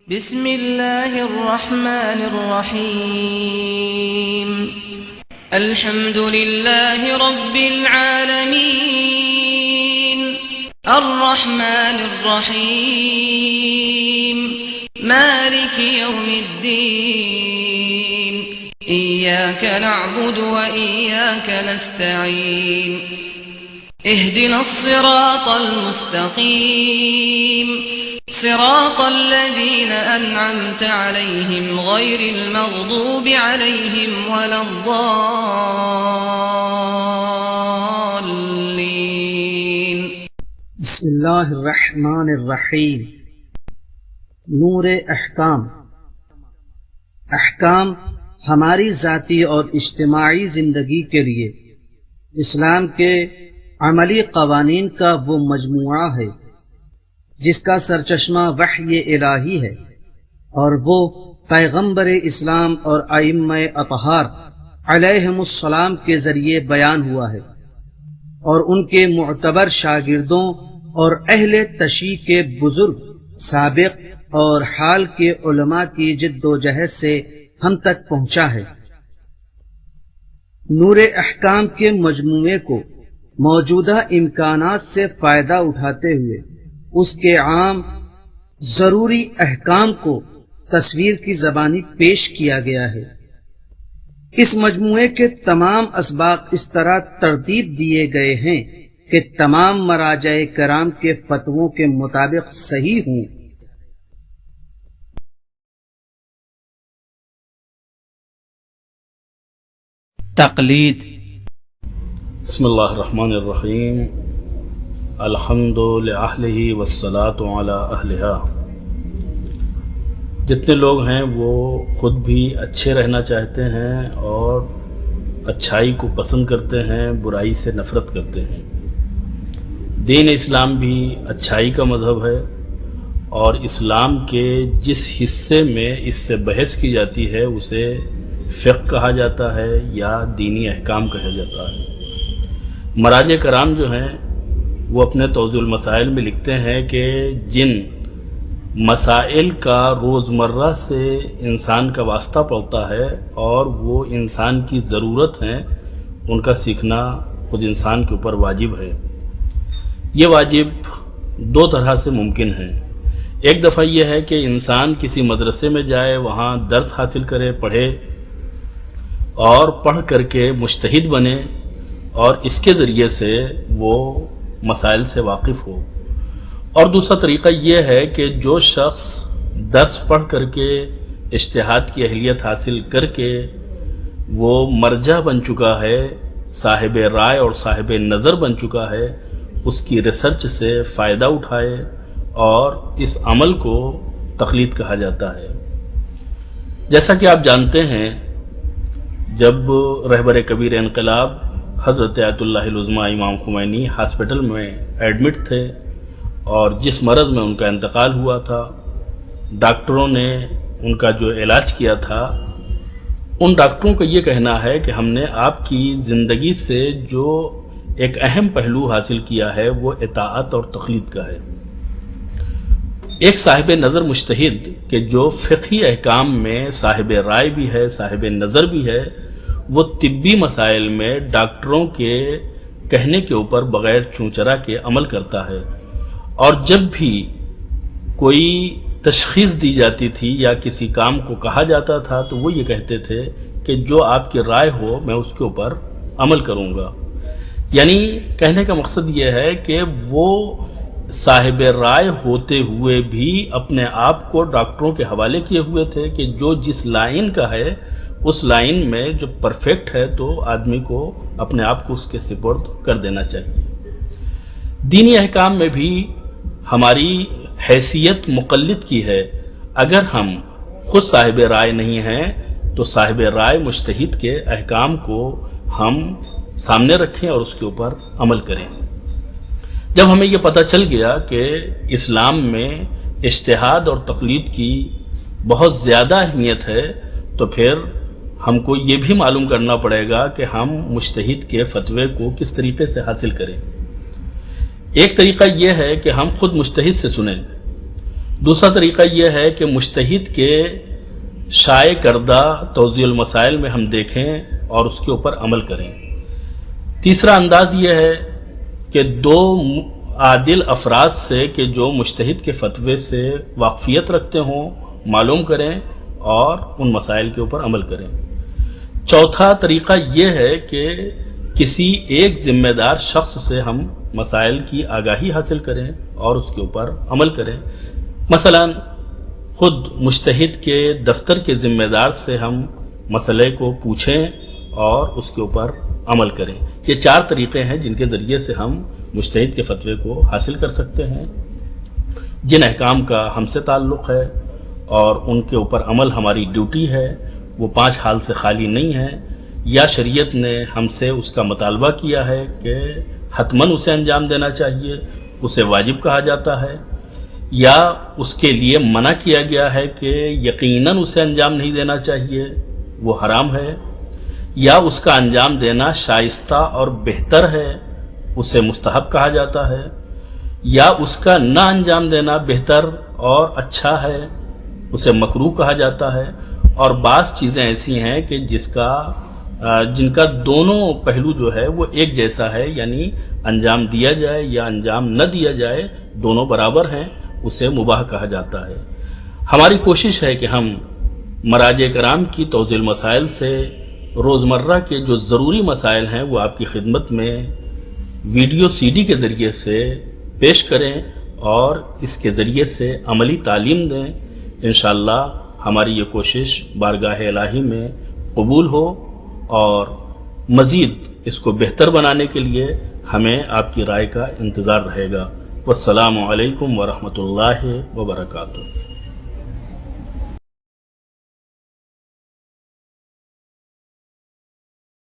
بسم الله الرحمن الرحيم الحمد لله رب العالمين الرحمن الرحيم مالك يوم الدين إياك نعبد وإياك نستعين اهدنا الصراط المستقيم صراط الذين أنعمت عليهم غير المغضوب عليهم ولا الضالين بسم اللہ الرحمن الرحیم۔ نور احکام۔ احکام ہماری ذاتی اور اجتماعی زندگی کے لیے اسلام کے عملی قوانین کا وہ مجموعہ ہے جس کا سرچشمہ وحی الہی ہے، اور وہ پیغمبر اسلام اور ائمہ اطہار علیہم السلام کے ذریعے بیان ہوا ہے، اور ان کے معتبر شاگردوں اور اہل تشیع کے بزرگ سابق اور حال کے علماء کی جد و جہد سے ہم تک پہنچا ہے۔ نور احکام کے مجموعے کو موجودہ امکانات سے فائدہ اٹھاتے ہوئے اس کے عام ضروری احکام کو تصویر کی زبانی پیش کیا گیا ہے۔ اس مجموعے کے تمام اسباق اس طرح ترتیب دیے گئے ہیں کہ تمام مراجع کرام کے فتووں کے مطابق صحیح ہوں۔ تقلید۔ بسم اللہ الرحمن الرحیم۔ الحمد لأہلہ والصلاة علی اہلہا۔ جتنے لوگ ہیں وہ خود بھی اچھے رہنا چاہتے ہیں اور اچھائی کو پسند کرتے ہیں، برائی سے نفرت کرتے ہیں۔ دین اسلام بھی اچھائی کا مذہب ہے، اور اسلام کے جس حصے میں اس سے بحث کی جاتی ہے اسے فقہ کہا جاتا ہے یا دینی احکام کہا جاتا ہے۔ مراجع کرام جو ہیں وہ اپنے توضیح المسائل میں لکھتے ہیں کہ جن مسائل کا روزمرہ سے انسان کا واسطہ پڑتا ہے اور وہ انسان کی ضرورت ہیں، ان کا سیکھنا خود انسان کے اوپر واجب ہے۔ یہ واجب دو طرح سے ممکن ہے۔ ایک دفعہ یہ ہے کہ انسان کسی مدرسے میں جائے، وہاں درس حاصل کرے، پڑھے، اور پڑھ کر کے مجتہد بنے، اور اس کے ذریعے سے وہ مسائل سے واقف ہو۔ اور دوسرا طریقہ یہ ہے کہ جو شخص درس پڑھ کر کے اجتہاد کی اہلیت حاصل کر کے وہ مرجع بن چکا ہے، صاحب رائے اور صاحب نظر بن چکا ہے، اس کی ریسرچ سے فائدہ اٹھائے، اور اس عمل کو تقلید کہا جاتا ہے۔ جیسا کہ آپ جانتے ہیں، جب رہبر کبیر انقلاب حضرت آیت اللہ العظمیٰ امام خمینی ہاسپٹل میں ایڈمٹ تھے اور جس مرض میں ان کا انتقال ہوا تھا، ڈاکٹروں نے ان کا جو علاج کیا تھا، ان ڈاکٹروں کا یہ کہنا ہے کہ ہم نے آپ کی زندگی سے جو ایک اہم پہلو حاصل کیا ہے وہ اطاعت اور تقلید کا ہے۔ ایک صاحب نظر مجتہد کہ جو فقہی احکام میں صاحب رائے بھی ہے، صاحب نظر بھی ہے، وہ طبی مسائل میں ڈاکٹروں کے کہنے کے اوپر بغیر چونچرا کے عمل کرتا ہے، اور جب بھی کوئی تشخیص دی جاتی تھی یا کسی کام کو کہا جاتا تھا تو وہ یہ کہتے تھے کہ جو آپ کی رائے ہو میں اس کے اوپر عمل کروں گا۔ یعنی کہنے کا مقصد یہ ہے کہ وہ صاحب رائے ہوتے ہوئے بھی اپنے آپ کو ڈاکٹروں کے حوالے کیے ہوئے تھے کہ جو جس لائن کا ہے اس لائن میں جو پرفیکٹ ہے تو آدمی کو اپنے آپ کو اس کے سپرد کر دینا چاہیے۔ دینی احکام میں بھی ہماری حیثیت مقلد کی ہے۔ اگر ہم خود صاحب رائے نہیں ہیں تو صاحب رائے مجتہد کے احکام کو ہم سامنے رکھیں اور اس کے اوپر عمل کریں۔ جب ہمیں یہ پتہ چل گیا کہ اسلام میں اجتہاد اور تقلید کی بہت زیادہ اہمیت ہے، تو پھر ہم کو یہ بھی معلوم کرنا پڑے گا کہ ہم مجتہد کے فتوے کو کس طریقے سے حاصل کریں۔ ایک طریقہ یہ ہے کہ ہم خود مجتہد سے سنیں، دوسرا طریقہ یہ ہے کہ مجتہد کے شائع کردہ توضیح المسائل میں ہم دیکھیں اور اس کے اوپر عمل کریں۔ تیسرا انداز یہ ہے کہ دو عادل افراد سے کہ جو مجتہد کے فتوے سے واقفیت رکھتے ہوں معلوم کریں اور ان مسائل کے اوپر عمل کریں۔ چوتھا طریقہ یہ ہے کہ کسی ایک ذمہ دار شخص سے ہم مسائل کی آگاہی حاصل کریں اور اس کے اوپر عمل کریں۔ مثلا خود مجتہد کے دفتر کے ذمہ دار سے ہم مسئلے کو پوچھیں اور اس کے اوپر عمل کریں۔ یہ 4 طریقے ہیں جن کے ذریعے سے ہم مجتہد کے فتوے کو حاصل کر سکتے ہیں۔ جن احکام کا ہم سے تعلق ہے اور ان کے اوپر عمل ہماری ڈیوٹی ہے وہ 5 حال سے خالی نہیں ہے۔ یا شریعت نے ہم سے اس کا مطالبہ کیا ہے کہ حتماً اسے انجام دینا چاہیے، اسے واجب کہا جاتا ہے، یا اس کے لیے منع کیا گیا ہے کہ یقیناً اسے انجام نہیں دینا چاہیے، وہ حرام ہے، یا اس کا انجام دینا شائستہ اور بہتر ہے، اسے مستحب کہا جاتا ہے، یا اس کا نہ انجام دینا بہتر اور اچھا ہے، اسے مکروہ کہا جاتا ہے۔ اور بعض چیزیں ایسی ہیں کہ جن کا دونوں پہلو جو ہے وہ ایک جیسا ہے، یعنی انجام دیا جائے یا انجام نہ دیا جائے دونوں برابر ہیں، اسے مباح کہا جاتا ہے۔ ہماری کوشش ہے کہ ہم مراجع کرام کی توضیح المسائل سے روزمرہ کے جو ضروری مسائل ہیں وہ آپ کی خدمت میں ویڈیو CD کے ذریعے سے پیش کریں اور اس کے ذریعے سے عملی تعلیم دیں۔ انشاءاللہ ہماری یہ کوشش بارگاہ الہی میں قبول ہو اور مزید اس کو بہتر بنانے کے لیے ہمیں آپ کی رائے کا انتظار رہے گا۔ والسلام علیکم ورحمۃ اللہ وبرکاتہ۔